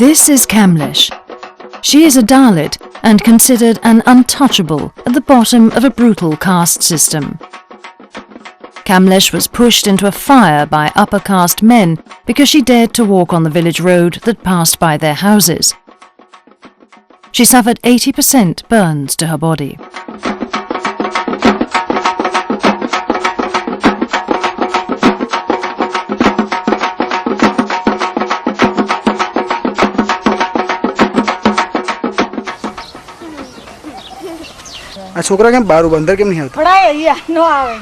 This is Kamlesh. She is a Dalit and considered an untouchable at the bottom of a brutal caste system. Kamlesh was pushed into a fire by upper caste men because she dared to walk on the village road that passed by their houses. She suffered 80% burns to her body. આ છોકરા કેમ બારું બંદર કેમ નહીં આવતા? પડાય અહીંયા નો આવે.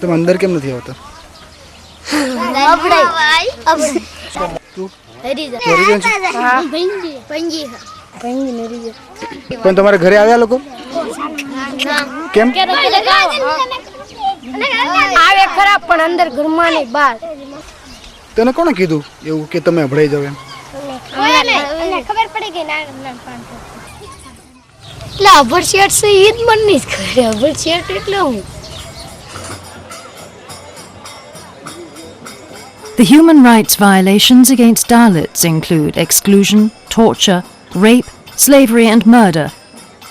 તો અંદર કેમ નથી આવતા? તું પણ તમારા ઘરે આવ્યા લોકો? કેમ આવે ખરા પણ અંદર ઘરમાં નહીં બહાર. તને કોણે કીધું એવું કે તમે અભડાઈ જાવ એમ? ખબર પડી ગઈ ના એટલે અભરશેટ છે ઈ જ મને નહીં ખબર. અભરશેટ એટલે હું. The human rights violations against Dalits include exclusion, torture, rape, slavery and murder,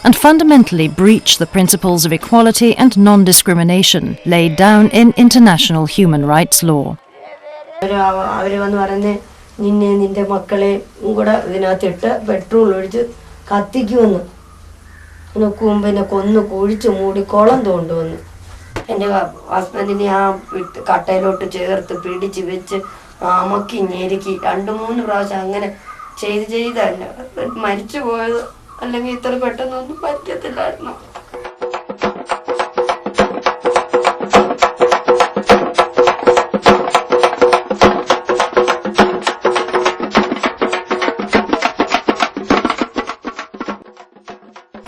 and fundamentally breach the principles of equality and non-discrimination laid down in international human rights law. അവർ വന്ന് പറയുന്നത് നിന്നെ നിന്റെ മക്കളെ കൂടെ ഇതിനകത്തിട്ട് പെട്രോൾ ഒഴിച്ച് കത്തിക്കുമെന്ന് നോക്കും. പിന്നെ കൊന്ന് കുഴിച്ച് മൂടി കുളം തോണ്ടുവന്ന് എൻ്റെ ഹസ്ബൻഡിനെ ആ കട്ടയിലോട്ട് ചേർത്ത് പിടിച്ച് വെച്ച് അമക്കി ഞെരുക്കി 2-3 പ്രാവശ്യം അങ്ങനെ ചെയ്തല്ല മരിച്ചു പോയത്. അല്ലെങ്കിൽ ഇത്ര പെട്ടെന്നൊന്നും പറ്റത്തില്ലായിരുന്നു.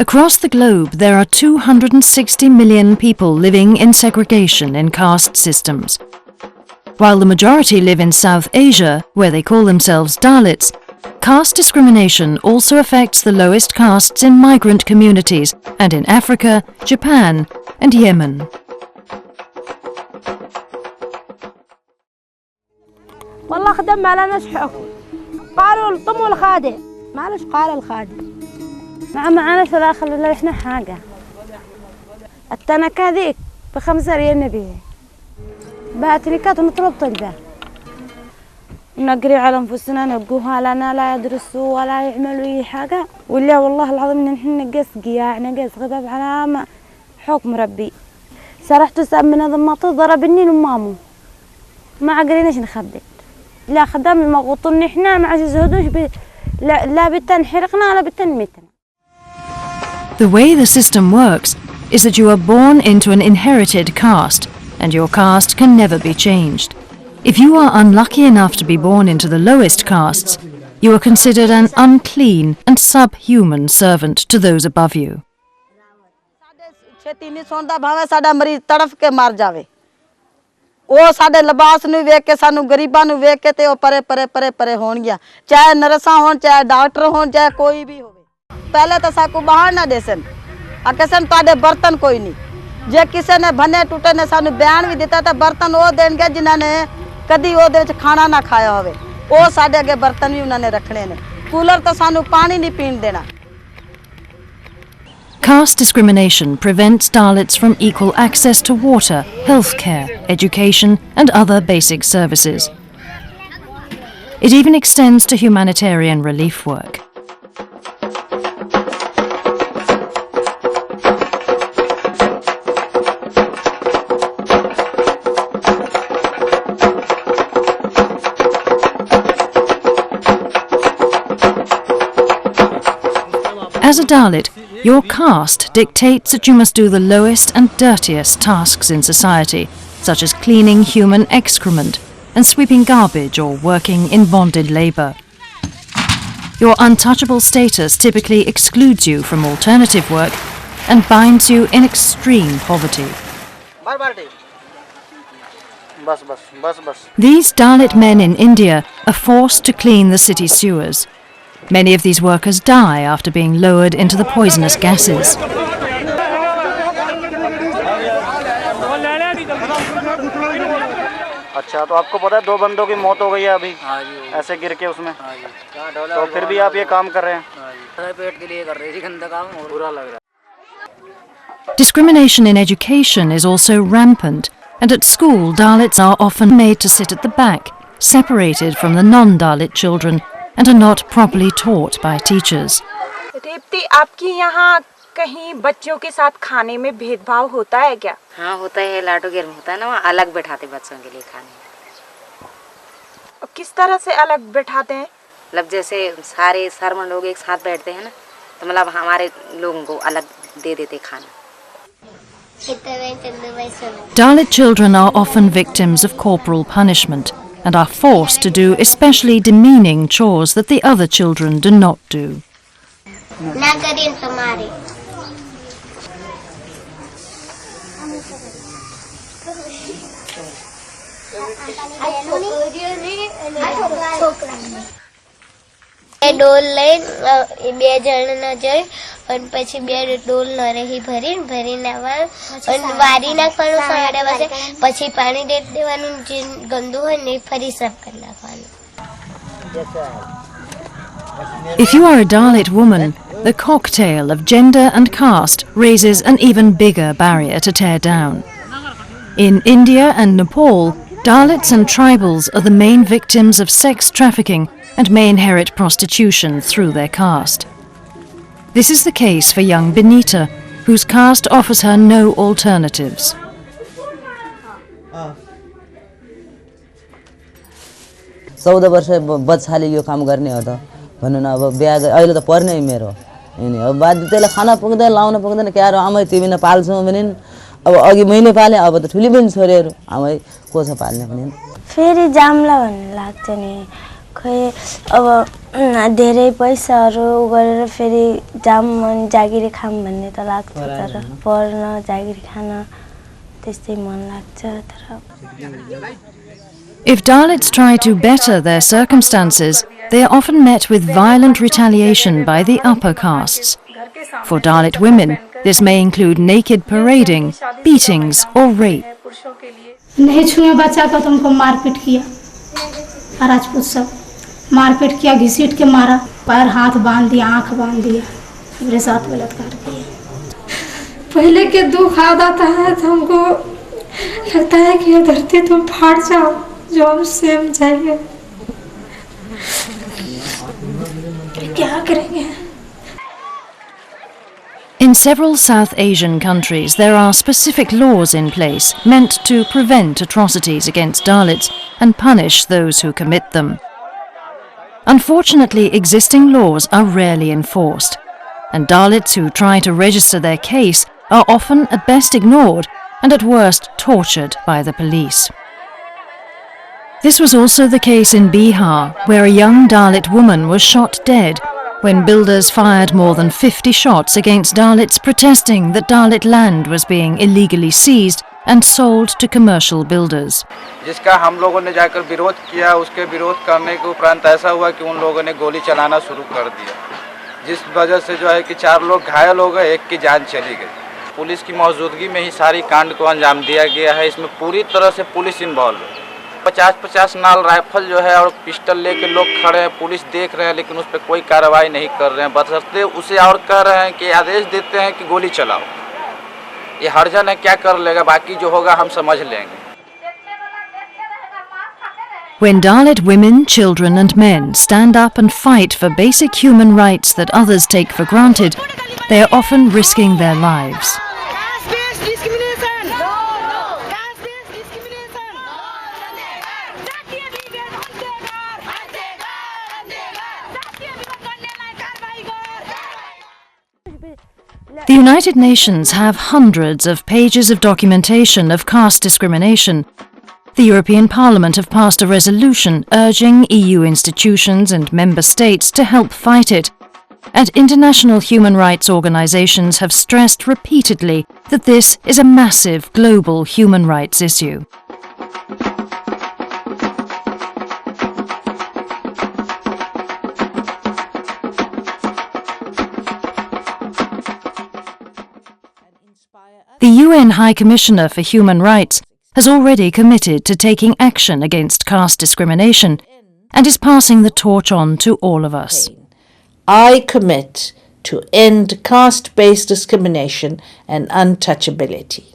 Across the globe, there are 260 million people living in segregation in caste systems. While the majority live in South Asia, where they call themselves Dalits, caste discrimination also affects the lowest castes in migrant communities and in Africa, Japan, and Yemen. والله خدم ما لناش حكم. قالوا الطم الخادع معلش قال الخادع معنا ولا خلوا احنا حاجه. التنكه ذيك ب5 ريال نبيه باتريكات ونطلب طلبه نقري على انفسنا نلقوها لنا لا يدرسوا ولا يعملوا اي حاجه. ولا والله العظيم ان احنا نقص قياع نقص غباب على حكم ربي. سرحت ساب من هذا المطر ضربني لمامو ما عقليناش نخدم. لا خدام المغوطن احنا ما عجز هدوش لا بتنحرقنا ولا بتنميتنا. The way the system works is that you are born into an inherited caste, and your caste can never be changed. If you are unlucky enough to be born into the lowest castes, you are considered an unclean and subhuman servant to those above you. ਉਹ ਸਾਡੇ ਲਿਬਾਸ ਨੂੰ ਵੇਖ ਕੇ ਸਾਨੂੰ ਗਰੀਬਾਂ ਨੂੰ ਵੇਖ ਕੇ ਤੇ ਉਹ ਪਰੇ ਹੋਣਗੀਆਂ. ਚਾਹੇ ਨਰਸਾਂ ਹੋਣ ਚਾਹੇ ਡਾਕਟਰ ਹੋਣ ਚਾਹੇ ਕੋਈ ਵੀ ਹੋਵੇ. ਪਹਿਲੇ ਤਾਂ ਸਾਕੂ ਬਾਹਰ ਨਾ ਦੇਸਨ ਅਕਸਨ ਤੁਹਾਡੇ ਬਰਤਨ ਕੋਈ ਨਹੀਂ. ਜੇ ਕਿਸੇ ਨੇ ਭੰਨੇ ਟੁੱਟੇ ਨੇ ਸਾਨੂੰ ਬਿਆਨ ਵੀ ਦਿੱਤਾ ਤਾਂ ਬਰਤਨ ਉਹ ਦੇਣਗੇ ਜਿਨ੍ਹਾਂ ਨੇ ਕਦੀ ਉਹਦੇ ਵਿੱਚ ਖਾਣਾ ਨਾ ਖਾਇਆ ਹੋਵੇ. ਉਹ ਸਾਡੇ ਅੱਗੇ ਬਰਤਨ ਵੀ ਉਹਨਾਂ ਨੇ ਰੱਖਣੇ ਨੇ. ਕੂਲਰ ਤਾਂ ਸਾਨੂੰ ਪਾਣੀ ਨਹੀਂ ਪੀਣ ਦੇਣਾ. Caste discrimination prevents Dalits from equal access to water, healthcare, education, and other basic services. It even extends to humanitarian relief work. As a Dalit, your caste dictates that you must do the lowest and dirtiest tasks in society, such as cleaning human excrement and sweeping garbage or working in bonded labour. Your untouchable status typically excludes you from alternative work and binds you in extreme poverty. These Dalit men in India are forced to clean the city sewers. Many of these workers die after being lowered into the poisonous gases. अच्छा, तो आपको पता है 2 बंदों की मौत हो गई है अभी? हाँ जी। ऐसे गिर के उसमें? हाँ जी। तो फिर भी आप ये काम कर रहे हैं? हाँ जी। पेट के लिए कर रहे थे, गंदा काम और बुरा लग रहा है। Discrimination in education is also rampant, and at school Dalits are often made to sit at the back, separated from the non-Dalit children, and are not properly taught by teachers. रेपती, आपके यहाँ कहीं बच्चों के साथ खाने में भेदभाव होता है क्या? हाँ होता है, लाटो गिर में होता है ना, वहाँ अलग बैठाते बच्चों के लिए खाने। किस तरह से अलग बैठाते हैं? मतलब जैसे सारे सरमन लोग एक साथ बैठते हैं ना, तो मतलब हमारे लोगों को अलग दे देते खाना। Dalit children are often victims of corporal punishment and are forced to do especially demeaning chores that the other children do not do. ડોલ લઈ 2 જણ જઈ અને પછી 2 ડોલ નરેહી ભરીને આવવાનું અને વારી નાખવાનું સાડા વાગે, પછી પાણી દે દેવાનું, જે ગંદુ હોય ને ફરી સાફ કરી નાખવાનું. If you are a Dalit woman, the cocktail of gender and caste raises an even bigger barrier to tear down. In India and Nepal, Dalits and tribals are the main victims of sex trafficking and may inherit prostitution through their caste. This is the case for young Benita, whose caste offers her no alternatives. चौध वर्ष बच्चाले यो काम गर्ने हो त भन्नु न। अब बिहा अहिले त पर्ने मेरो हैन, अब बाद त्यसलाई खाना पुग्दैन, लाउन पुग्दैन, क्या र आमै तिमी न पाल्छौ भने अब अघि मैले पाले, अब त ठुली बहिनी छोरीहरु आमै को छ पाल्ने पनि। फेरि जामला भन्ने लाग्छ नि, खै अब धेरै पैसाहरू गरेर फेरि जाम जागिरी खाम भन्ने त लाग्छ, तर पढ्न जागिरी खान त्यस्तै मन लाग्छ। तर If Dalits try to better their circumstances, they are often met with violent retaliation by the upper castes. For Dalit women, this may include naked parading, beatings or rape. नहीं छुए बच्चा को तुमको मारपीट किया, राजपूत सब मारपीट किया, घसीट के मारा, पैर हाथ बांध दिया, आंख बांध दिया, मेरे साथ बलात्कार किया। पहले के दुख याद आता है तो हमको लगता है कि ये धरती तुम फाड़ जाओ, जो हम सेम जाएंगे, क्या करेंगे। In several South Asian countries, there are specific laws in place meant to prevent atrocities against Dalits and punish those who commit them. Unfortunately, existing laws are rarely enforced, and Dalits who try to register their case are often at best ignored and at worst tortured by the police. This was also the case in Bihar, where a young Dalit woman was shot dead when builders fired more than 50 shots against Dalits protesting that Dalit land was being illegally seized and sold to commercial builders. जिसका हम लोगों ने जाकर विरोध किया, उसके विरोध करने के उपरांत ऐसा हुआ कि उन लोगों ने गोली चलाना शुरू कर दिया, जिस वजह से जो है कि 4 लोग घायल हो गए, 1 की जान चली गई। पुलिस की मौजूदगी में ही सारी कांड को अंजाम दिया गया है। इसमें पूरी तरह से पुलिस इन्वॉल्व है। 50-50 नाल राइफल जो है और पिस्टल लेके लोग खड़े हैं, पुलिस देख रहे हैं, लेकिन उस पर कोई कार्रवाई नहीं कर रहे हैं, बशर्ते उसे और कह रहे हैं कि आदेश देते हैं कि गोली चलाओ। ये हरजन है, क्या कर लेगा, बाकी जो होगा हम समझ लेंगे। When Dalit women, children and men stand up and fight for basic human rights that others take for granted, they are often risking their lives. The United Nations have hundreds of pages of documentation of caste discrimination. The European Parliament have passed a resolution urging EU institutions and member states to help fight it. And international human rights organizations have stressed repeatedly that this is a massive global human rights issue. The UN High Commissioner for Human Rights has already committed to taking action against caste discrimination and is passing the torch on to all of us. I commit to end caste-based discrimination and untouchability.